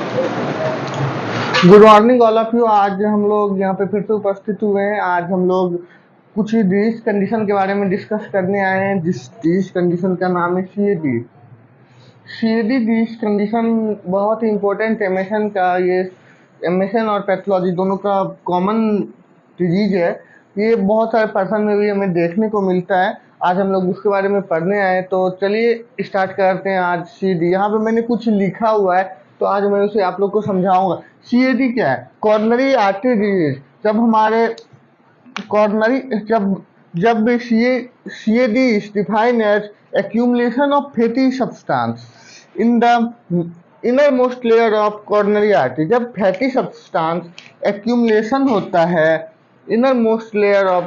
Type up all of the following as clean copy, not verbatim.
Good morning all of you. आज हम लोग यहाँ पे फिर से उपस्थित हुए हैं। आज हम लोग कुछ ही डिजीज कंडीशन के बारे में डिस्कस करने आए हैं, जिस डिजीज कंडीशन का नाम है सीएडी। सीएडी डिजीज कंडीशन बहुत ही इम्पोर्टेंट एमएसएन का, ये एमएसएन और पैथोलॉजी दोनों का कॉमन डिजीज है। ये बहुत सारे पर्सन में भी हमें देखने को मिलता है। आज हम लोग उसके बारे में पढ़ने आए, तो चलिए स्टार्ट करते हैं। आज सीडी यहाँ पे मैंने कुछ लिखा हुआ है, तो आज मैं उसे आप लोग को समझाऊंगा। सीएडी क्या है? Coronary artery disease. जब हमारे कॉर्नरी जब जब CAD is defined as accumulation of fatty substance in the innermost layer of coronary artery। जब फैटी सब्सटेंस accumulation होता है innermost layer of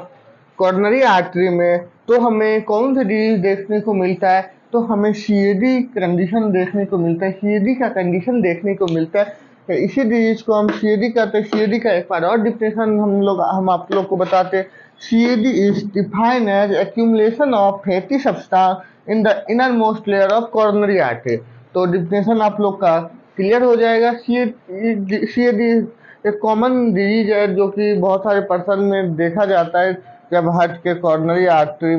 coronary artery में, तो हमें कौन सा डिजीज देखने को मिलता है? तो हमें सीएडी कंडीशन देखने को मिलता है। सीएडी का कंडीशन देखने को मिलता है, इसी डिजीज को हम सीएडी कहते हैं। सीएडी का एक बार और डिफिनेशन हम आप लोग को बताते हैं। CAD is defined as accumulation of fatty substance in the inner most layer of coronary artery. तो डिफिनेशन आप लोग का क्लियर हो जाएगा। सीएडी एक कॉमन डिजीज है जो कि बहुत सारे पर्सन में देखा जाता है। जब हार्ट के कोरोनरी आर्टरी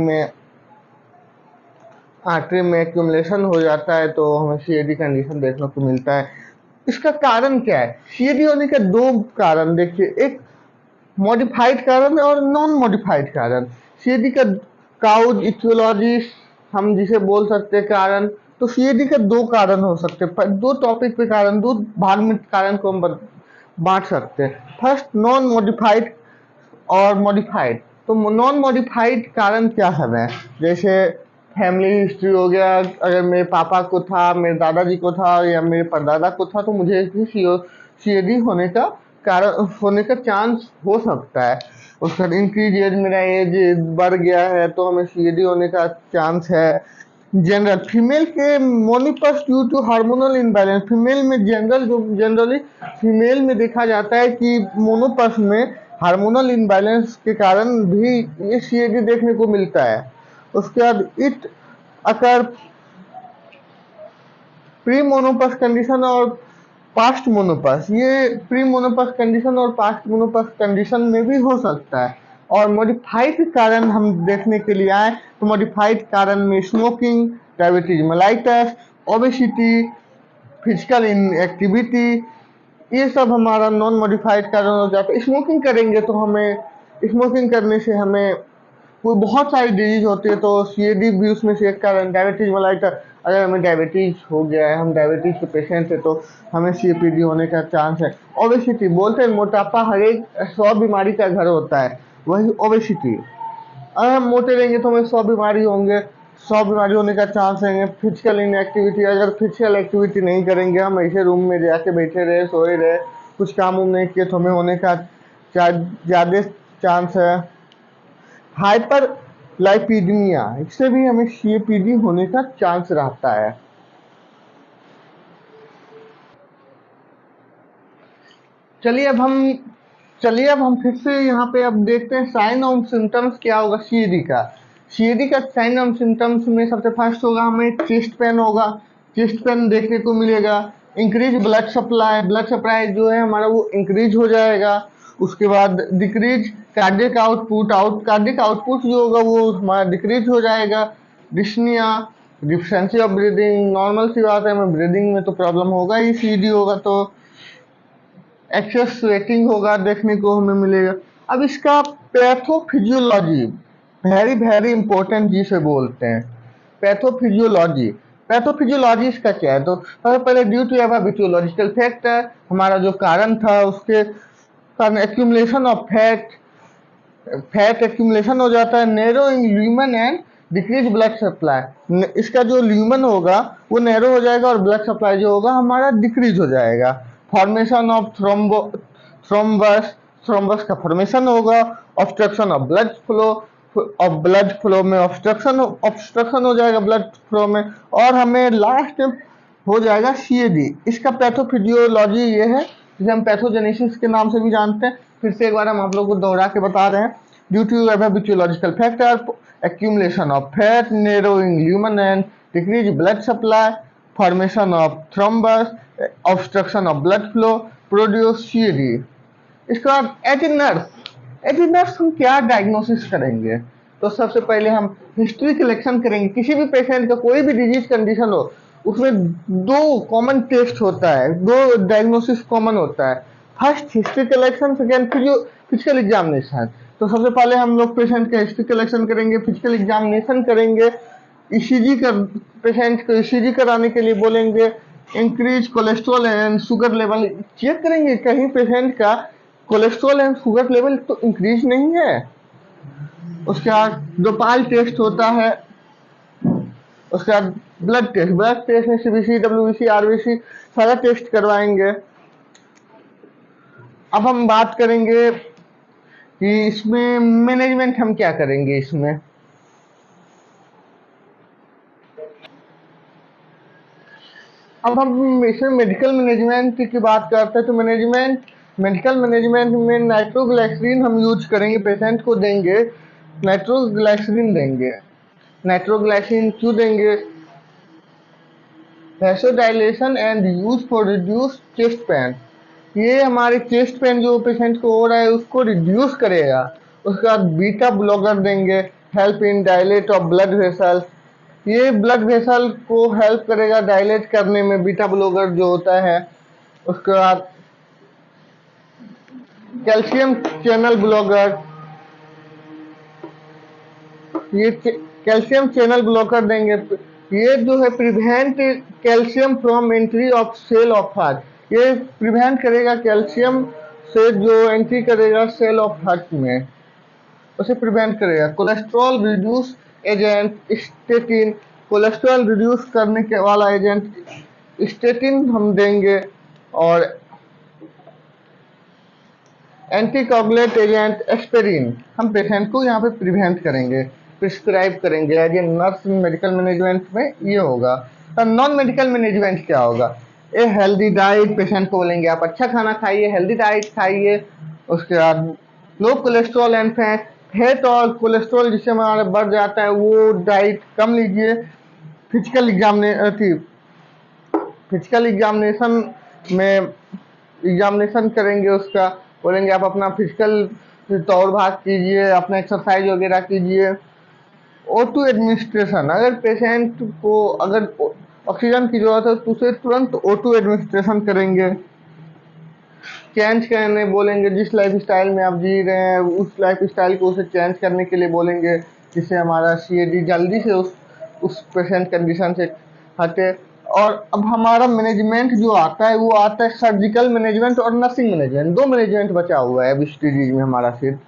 में एक्यूमुलेशन हो जाता है, तो हमें सीएडी कंडीशन देखने को मिलता है। इसका कारण क्या है? सीएडी होने के दो कारण देखिए, एक मॉडिफाइड कारण और नॉन मॉडिफाइड कारण। सीएडी का काउज इथियोलॉजी हम जिसे बोल सकते हैं कारण, तो सीएडी के दो कारण हो सकते हैं। दो टॉपिक पे कारण, दो भाग में कारण को हम बांट सकते हैं। फर्स्ट नॉन मॉडिफाइड और मॉडिफाइड। तो नॉन मॉडिफाइड कारण क्या है? जैसे फैमिली हिस्ट्री हो गया, अगर मेरे पापा को था, मेरे दादाजी को था या मेरे परदादा को था, तो मुझे सीएडी होने का चांस हो सकता है। उसका इंक्रीज एज, मेरा एज बढ़ गया है, तो हमें सीएडी होने का चांस है। जनरल फीमेल के menopause due to hormonal imbalance. Female में जनरली फीमेल में देखा जाता है कि मोनोपस में हार्मोनल इनबैलेंस के कारण भी ये सीएडी देखने को मिलता है। उसके बाद इट अकर प्री मोनोपस कंडीशन और पास्ट मोनोपस। ये प्री मोनोपस कंडीशन और पास्ट मोनोपस कंडीशन में भी हो सकता है। और मॉडिफाइड कारण हम देखने के लिए आए, तो मॉडिफाइड कारण में smoking, diabetes mellitus, obesity, physical inactivity, ये सब हमारा नॉन मॉडिफाइड कारण हो जाता है। स्मोकिंग करेंगे तो स्मोकिंग करने से हमें कोई बहुत सारी डिजीज होती है, तो सीएडी भी उसमें से एक कारण। डायबिटीज मेलाइटस, अगर हमें डायबिटीज हो गया है, हम डायबिटीज के पेशेंट है, तो हमें सीएपीडी होने का चांस है। ओबेसिटी, बोलते हैं मोटापा हर एक 100 बीमारी का घर होता है, वही ओबेसिटी। अगर हम मोटे रहेंगे तो हमें 100 बीमारी होंगे, 100 बीमारी होने का चांस है। फिजिकल इनएक्टिविटी, अगर फिजिकल एक्टिविटी नहीं करेंगे, हम ऐसे रूम में जाके बैठे रहे, सोए रहे, कुछ काम उम नहीं किए, तो हमें होने का ज़्यादा चांस है। हाइपर लाइपिडीमिया, इससे भी हमें सीएपीडी होने का चांस रहता है। चलिए अब हम फिर से यहाँ पे अब देखते हैं साइन और सिम्टम्स क्या होगा सीएडी का। सीएडी का साइन और सिम्टम्स में सबसे फर्स्ट होगा, हमें चेस्ट पेन होगा। चेस्ट पेन देखने को मिलेगा। इंक्रीज ब्लड सप्लाई जो है हमारा वो इंक्रीज हो जाएगा। उसके बाद डिक्रीज कार्डियक आउटपुट जो होगा वो हमारा डिक्रीज हो जाएगा। Dyspnoea, deficiency of breathing, normal सी बात है, हमें ब्रीदिंग में तो प्रॉब्लम होगा ही, सीएडी होगा तो। एक्सेस स्वेटिंग होगा, देखने को हमें मिलेगा। अब इसका पैथोफिजियोलॉजी वेरी वेरी इंपॉर्टेंट जिसे बोलते हैं पैथोफिजियोलॉजी इसका क्या है? तो सबसे पहले ड्यू टू एबाबिटियोलॉजिकल फैक्टर, हमारा जो कारण था उसके कारण एक्यूमुलेशन ऑफ फैट एक्यूमुलेशन हो जाता है। Narrowing lumen and decrease blood supply, इसका जो ल्यूमन होगा वो नैरो हो जाएगा और ब्लड सप्लाई जो होगा हमारा डिक्रीज हो जाएगा। फॉर्मेशन ऑफ थ्रोम्बस का फॉर्मेशन होगा। ऑब्स्ट्रक्शन ऑफ ब्लड फ्लो में ऑब्स्ट्रक्शन हो जाएगा ब्लड फ्लो में। और हमें लास्ट हो जाएगा सीएडी। इसका पैथोफिजियोलॉजी ये है, जिसे हम पैथोजेनेसिस के नाम से भी जानते हैं। फिर से एक बार हम आप लोग को दोहरा के बता रहे हैं। ड्यू टू एबाबिटियोलॉजिकल factor, accumulation of fat, narrowing lumen and decreased blood supply, formation of thrombus, obstruction of blood flow, produce CAD। इसके बाद एज ए नर्स हम क्या डायग्नोसिस करेंगे? तो सबसे पहले हम हिस्ट्री कलेक्शन करेंगे। किसी भी पेशेंट का कोई भी डिजीज कंडीशन हो, उसमें दो कॉमन टेस्ट होता है, दो डायग्नोसिस कॉमन होता है। First history collection, second physical examination. तो सबसे पहले हम लोग पेशेंट का हिस्ट्री कलेक्शन करेंगे, फिजिकल एग्जामिनेशन करेंगे। ईसीजी कर पेशेंट को ईसीजी कराने के लिए बोलेंगे। Increase cholesterol and sugar level check करेंगे, कहीं पेशेंट का कोलेस्ट्रॉल एंड शुगर लेवल तो इंक्रीज नहीं है। उसके बाद डोपाल टेस्ट होता है। उसके बाद ब्लड टेस्ट में CBC, WBC, RBC सारा टेस्ट करवाएंगे। अब हम बात करेंगे कि इसमें मैनेजमेंट हम क्या करेंगे। इसमें अब हम इसमें मेडिकल मैनेजमेंट की बात करते हैं, तो मेडिकल मैनेजमेंट में नाइट्रोग्लिसरीन हम यूज करेंगे, पेशेंट को देंगे नाइट्रोग्लिसरीन देंगे। नाइट्रोग्लिसरीन क्यों देंगे? Vasodilation and use for reduce chest pain. ये हमारे चेस्ट पेन जो पेशेंट को हो रहा है उसको रिड्यूस करेगा। उसके बाद बीटा ब्लॉकर देंगे, help in dilate of blood vessels. ये ब्लड वेसल को हेल्प करेगा डायलेट करने में, बीटा ब्लॉकर जो होता है। उसके बाद कैल्शियम चैनल ब्लॉकर, ये कैल्शियम चैनल ब्लॉकर देंगे। ये जो है prevent calcium from entry of cell of heart. ये प्रिवेंट करेगा कैल्शियम से जो एंट्री करेगा सेल ऑफ हार्ट में, उसे प्रिवेंट करेगा। Cholesterol reduce agent statin, cholesterol reduce करने के वाला एजेंट स्टेटिन हम देंगे। और एंटीकोगुलेंट एजेंट एस्पिरिन हम पेशेंट को यहाँ पे प्रिवेंट करेंगे, प्रिस्क्राइब करेंगे। As a nurse medical management में ये होगा। तो नॉन मेडिकल मैनेजमेंट क्या होगा? ए हेल्दी डाइट, पेशेंट को बोलेंगे आप अच्छा खाना खाइए, हेल्दी डाइट खाइए। उसके बाद लो कोलेस्ट्रॉल एंड फैट और कोलेस्ट्रॉल जिससे हमारा बढ़ जाता है वो डाइट कम लीजिए। फिजिकल एग्जामिनेशन में एग्जामिनेशन करेंगे, उसका बोलेंगे आप अपना फिजिकल दौड़ भाग कीजिए, अपना एक्सरसाइज वगैरह कीजिए। O2 एडमिनिस्ट्रेशन, अगर पेशेंट को अगर ऑक्सीजन की जरूरत है तो उसे तुरंत O2 एडमिनिस्ट्रेशन करेंगे। चेंज करने बोलेंगे, जिस लाइफ स्टाइल में आप जी रहे हैं उस लाइफ स्टाइल को उसे चेंज करने के लिए बोलेंगे, जिससे हमारा CAD जल्दी से उस पेशेंट कंडीशन से हटे। और अब हमारा मैनेजमेंट जो आता है वो आता है सर्जिकल मैनेजमेंट और नर्सिंग मैनेजमेंट। दो मैनेजमेंट बचा हुआ है अब इस डिजीज में हमारा सिर्फ।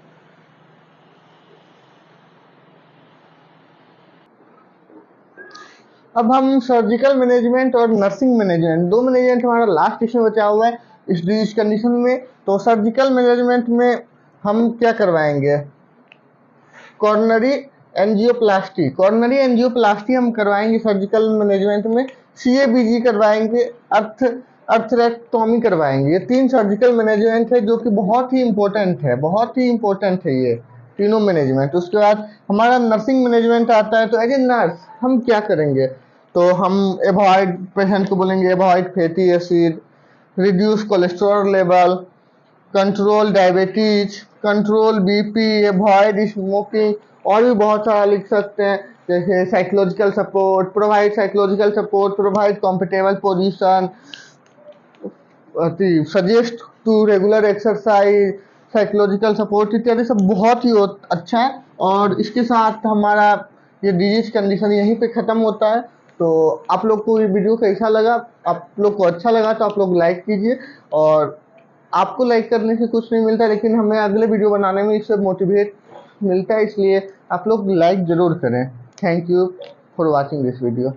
अब हम सर्जिकल मैनेजमेंट और नर्सिंग मैनेजमेंट, दो मैनेजमेंट हमारा लास्ट इसमें बचा हुआ है इस डिजीज कंडीशन में। तो सर्जिकल मैनेजमेंट में हम क्या करवाएंगे? कॉर्नरी एंजियोप्लास्टी हम करवाएंगे सर्जिकल मैनेजमेंट में। CABG करवाएंगे, अर्थरेक्टोमी करवाएंगे। ये तीन सर्जिकल मैनेजमेंट है जो कि बहुत ही इंपॉर्टेंट है ये तीनों मैनेजमेंट। उसके बाद हमारा नर्सिंग मैनेजमेंट आता है। तो एज ए नर्स हम क्या करेंगे? तो हम एवॉइड, पेशेंट को बोलेंगे avoid fatty acid, reduce cholesterol level, control diabetes, control BP, avoid smoking, और भी बहुत सारा लिख सकते हैं। जैसे psychological support, provide comfortable position, suggest to regular exercise, psychological support इत्यादि सब बहुत ही अच्छा है। और इसके साथ हमारा ये डिजीज कंडीशन यहीं पे ख़त्म होता है। तो आप लोग को ये वीडियो कैसा लगा? आप लोग को अच्छा लगा तो आप लोग लाइक कीजिए। और आपको लाइक करने से कुछ नहीं मिलता, लेकिन हमें अगले वीडियो बनाने में इससे मोटिवेट मिलता है, इसलिए आप लोग लाइक ज़रूर करें। Thank you for watching this video.